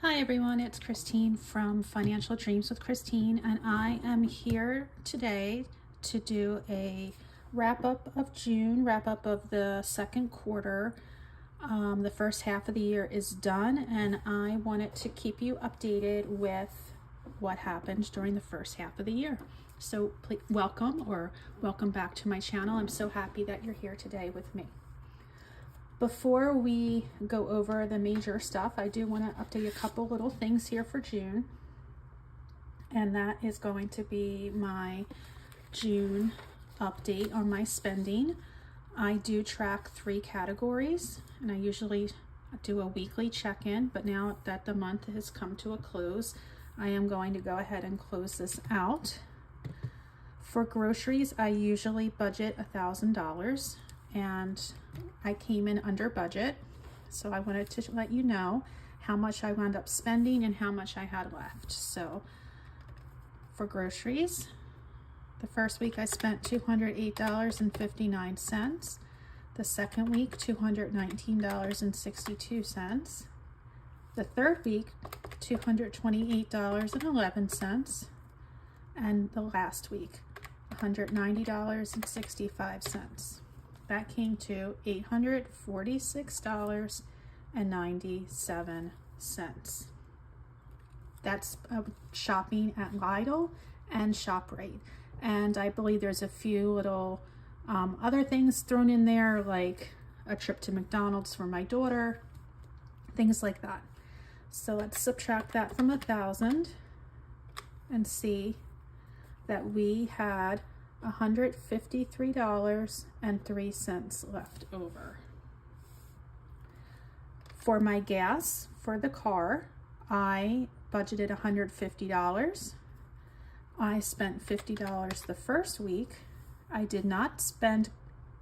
Hi everyone, it's Christine from Financial Dreams with Christine, and I am here today to do a wrap-up of June, wrap-up of the second quarter. The first half of the year is done, and I wanted to keep you updated with what happened during the first half of the year. So please welcome back to my channel. I'm so happy that you're here today with me. Before we go over the major stuff, I do want to update a couple little things here for June. And that is going to be my June update on my spending. I do track 3 categories, and I usually do a weekly check-in, but now that the month has come to a close, I am going to go ahead and close this out. For groceries, I usually budget $1,000. And I came in under budget, so I wanted to let you know how much I wound up spending and how much I had left. So for groceries, the first week I spent $208.59. The second week, $219.62. The third week, $228.11. And the last week, $190.65. That came to $846.97. That's shopping at Lidl and ShopRite. And I believe there's a few little other things thrown in there, like a trip to McDonald's for my daughter, things like that. So let's subtract that from 1,000 and see that we had $153.03 left over. For my gas for the car, I budgeted $150. I spent $50 the first week. I did not spend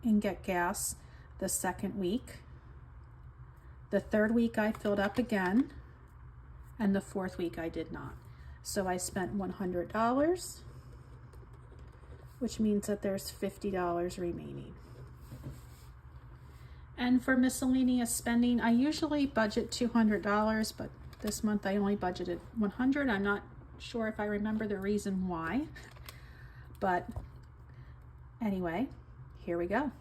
and get gas the second week. The third week I filled up again, and the fourth week I did not. So I spent $100. Which means that there's $50 remaining. And for miscellaneous spending, I usually budget $200, but this month I only budgeted $100. I'm not sure if I remember the reason why, but anyway, here we go.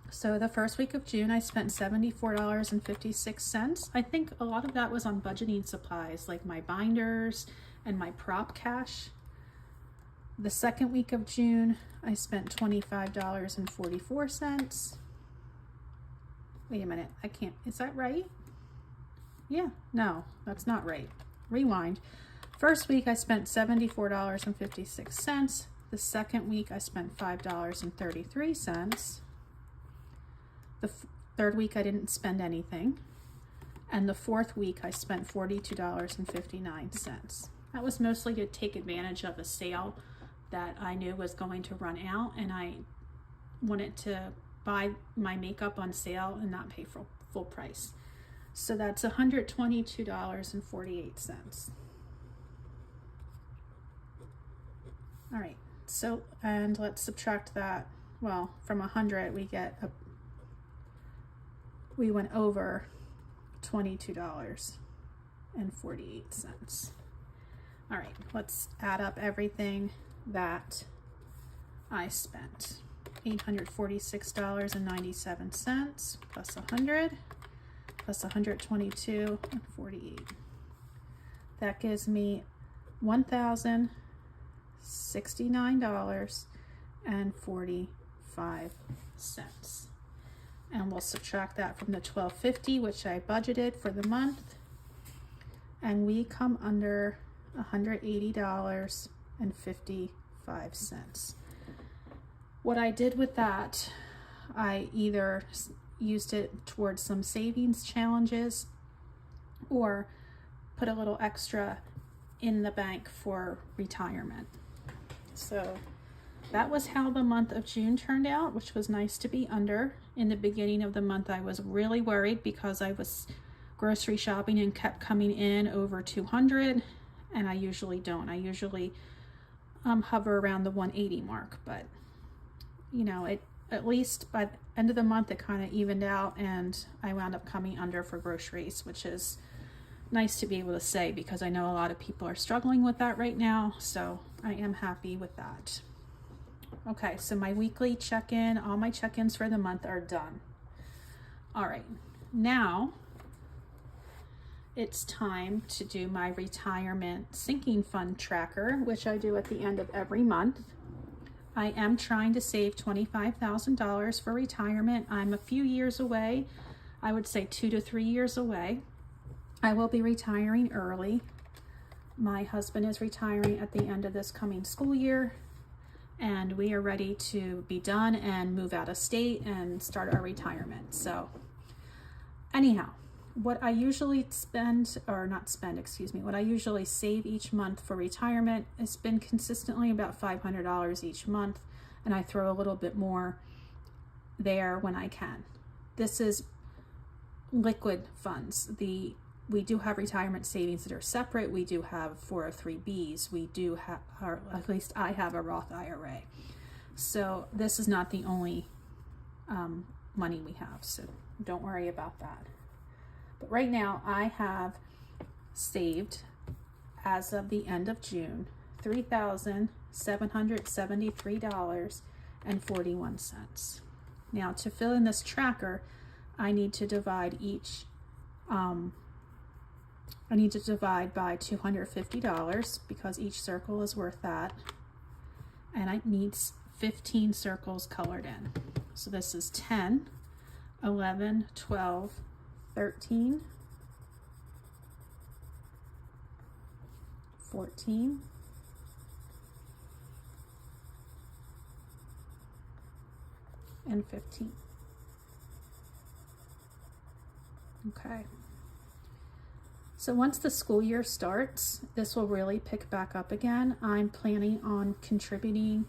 So the first week of June, I spent $74.56. I think a lot of that was on budgeting supplies, like my binders and my prop cash. The second week of June, I spent $25.44. Wait a minute, I can't, is that right? Yeah, no, that's not right. Rewind. First week, I spent $74.56. The second week, I spent $5.33. The third week, I didn't spend anything. And the fourth week, I spent $42.59. That was mostly to take advantage of a sale that I knew was going to run out, and I wanted to buy my makeup on sale and not pay for full price. So that's $122.48. All right, so, and let's subtract that. Well, from 100, we went over $22.48. All right, let's add up everything that I spent. $846.97 plus 100 plus 122.48. That gives me $1,069.45. And we'll subtract that from the $1,250, which I budgeted for the month, and we come under $180.55. What I did with that, I either used it towards some savings challenges or put a little extra in the bank for retirement. So that was how the month of June turned out, which was nice to be under. In the beginning of the month, I was really worried because I was grocery shopping and kept coming in over 200, and I usually don't. I usually hover around the 180 mark, but you know, at least by the end of the month it kind of evened out, and I wound up coming under for groceries, which is nice to be able to say, because I know a lot of people are struggling with that right now. So I am happy with that. Okay, so my weekly check-in, all my check-ins for the month are done. All right, now it's time to do my retirement sinking fund tracker, which I do at the end of every month. I am trying to save $25,000 for retirement. I'm a few years away. I would say 2 to 3 years away. I will be retiring early. My husband is retiring at the end of this coming school year, and we are ready to be done and move out of state and start our retirement. So anyhow, what I usually what I usually save each month for retirement has been consistently about $500 each month, and I throw a little bit more there when I can. This is liquid funds. We do have retirement savings that are separate. We do have 403Bs. We do have, or at least I have, a Roth IRA. So this is not the only money we have, so don't worry about that. But right now I have saved, as of the end of June, $3,773.41. Now, to fill in this tracker, I need to divide by $250 because each circle is worth that, and I need 15 circles colored in. So this is 10, 11, 12, 13, 14, 15. Okay. So once the school year starts, this will really pick back up again. I'm planning on contributing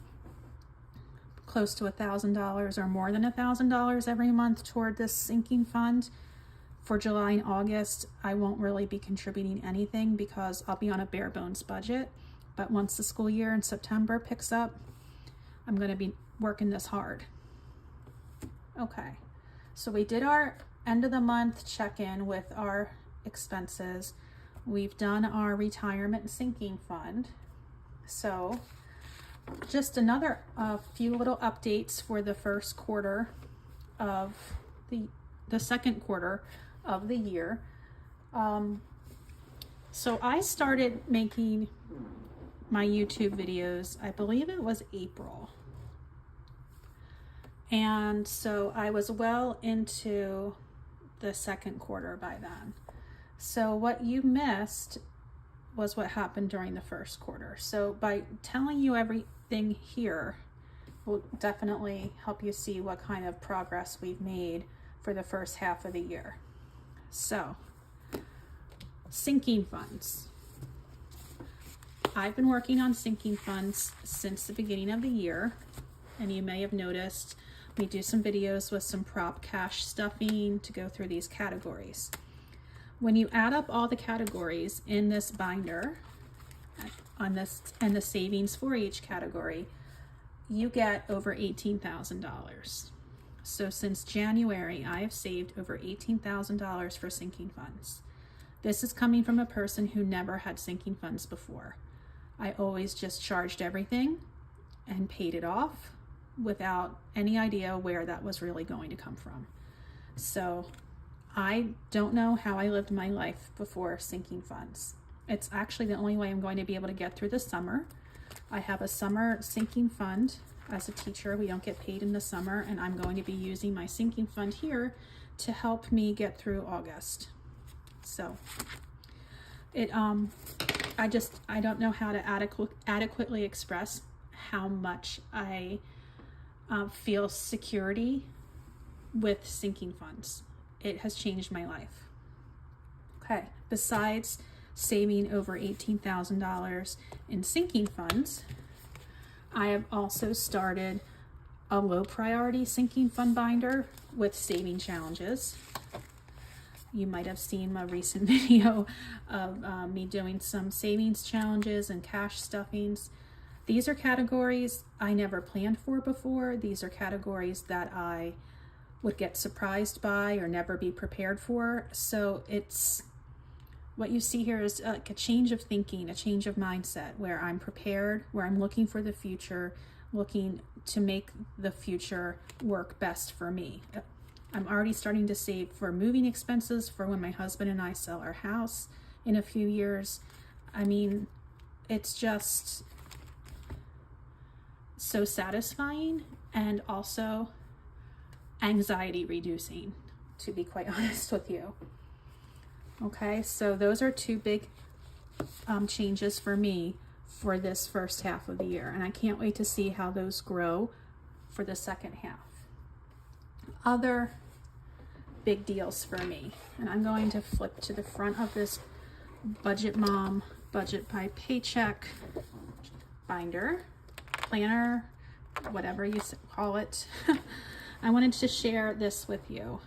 close to $1,000 or more than $1,000 every month toward this sinking fund. For July and August, I won't really be contributing anything because I'll be on a bare bones budget. But once the school year in September picks up, I'm going to be working this hard. Okay, so we did our end of the month check-in with our expenses. We've done our retirement sinking fund. So just another few little updates for the first quarter of the second quarter of the year. So I started making my YouTube videos, I believe it was April. And so I was well into the second quarter by then. So what you missed was what happened during the first quarter. So by telling you everything here will definitely help you see what kind of progress we've made for the first half of the year. So, sinking funds. I've been working on sinking funds since the beginning of the year, and you may have noticed we do some videos with some prop cash stuffing to go through these categories. When you add up all the categories in this binder on this and the savings for each category, you get over $18,000. So since January, I have saved over $18,000 for sinking funds. This is coming from a person who never had sinking funds before. I always just charged everything and paid it off without any idea where that was really going to come from. So I don't know how I lived my life before sinking funds. It's actually the only way I'm going to be able to get through the summer. I have a summer sinking fund. As a teacher, we don't get paid in the summer, and I'm going to be using my sinking fund here to help me get through August. So it I don't know how to adequately express how much I feel security with sinking funds. It has changed my life. Okay, besides saving over $18,000 in sinking funds, I have also started a low priority sinking fund binder with saving challenges. You might have seen my recent video of me doing some savings challenges and cash stuffings. These are categories I never planned for before. These are categories that I would get surprised by or never be prepared for. So it's what you see here is like a change of thinking, a change of mindset, where I'm prepared, where I'm looking for the future, looking to make the future work best for me. I'm already starting to save for moving expenses for when my husband and I sell our house in a few years. I mean, it's just so satisfying and also anxiety reducing, to be quite honest with you. Okay, so those are two big changes for me for this first half of the year, and I can't wait to see how those grow for the second half. Other big deals for me, and I'm going to flip to the front of this Budget Mom Budget by Paycheck binder, planner, whatever you call it. I wanted to share this with you.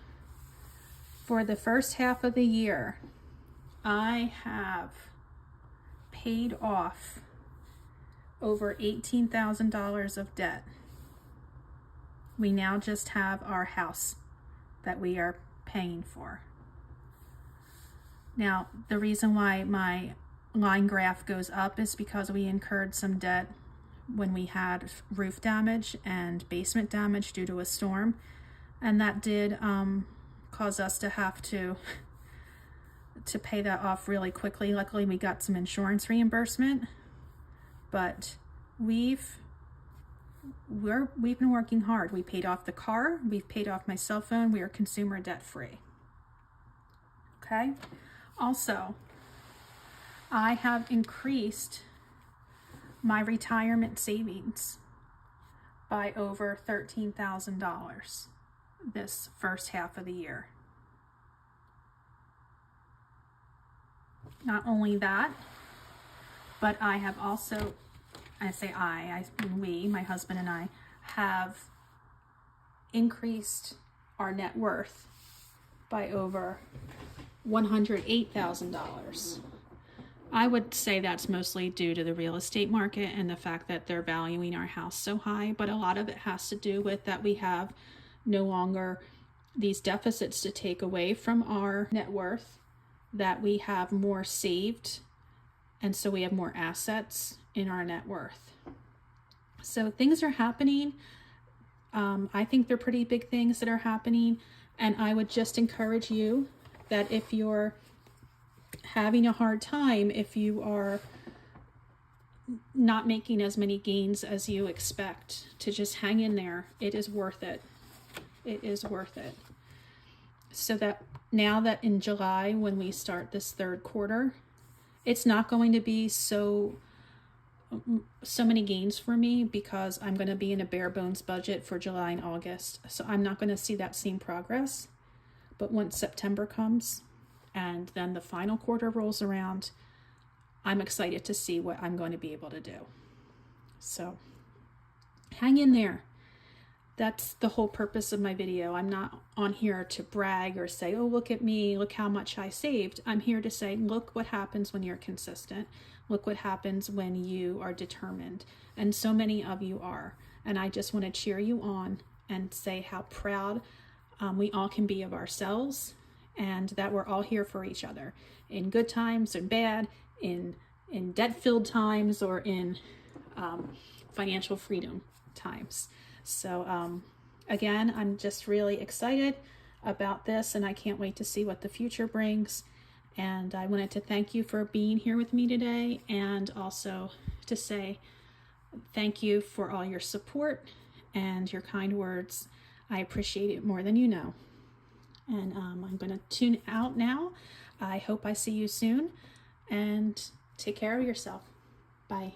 For the first half of the year, I have paid off over $18,000 of debt. We now just have our house that we are paying for. Now, the reason why my line graph goes up is because we incurred some debt when we had roof damage and basement damage due to a storm, and that did cause us to have to pay that off really quickly. Luckily, we got some insurance reimbursement, but we've been working hard. We paid off the car, we've paid off my cell phone, we are consumer debt free. Okay. Also, I have increased my retirement savings by over $13,000 this first half of the year. Not only that, but I have also, I say I mean we, my husband and I, have increased our net worth by over $108,000. I would say that's mostly due to the real estate market and the fact that they're valuing our house so high, but a lot of it has to do with that we have no longer these deficits to take away from our net worth, that we have more saved, and so we have more assets in our net worth. So things are happening. I think they're pretty big things that are happening, and I would just encourage you that if you're having a hard time, if you are not making as many gains as you expect, to just hang in there. It is worth it. It is worth it. So that now that in July, when we start this third quarter, it's not going to be so many gains for me, because I'm going to be in a bare bones budget for July and August. So I'm not going to see that same progress. But once September comes and then the final quarter rolls around, I'm excited to see what I'm going to be able to do. So hang in there. That's the whole purpose of my video. I'm not on here to brag or say, oh, look at me, look how much I saved. I'm here to say, look what happens when you're consistent. Look what happens when you are determined. And so many of you are. And I just want to cheer you on and say how proud we all can be of ourselves, and that we're all here for each other in good times and bad, in debt-filled times, or in financial freedom times. So again, I'm just really excited about this, and I can't wait to see what the future brings. And I wanted to thank you for being here with me today, and also to say thank you for all your support and your kind words. I appreciate it more than you know. And I'm going to tune out now. I hope I see you soon, and take care of yourself. Bye.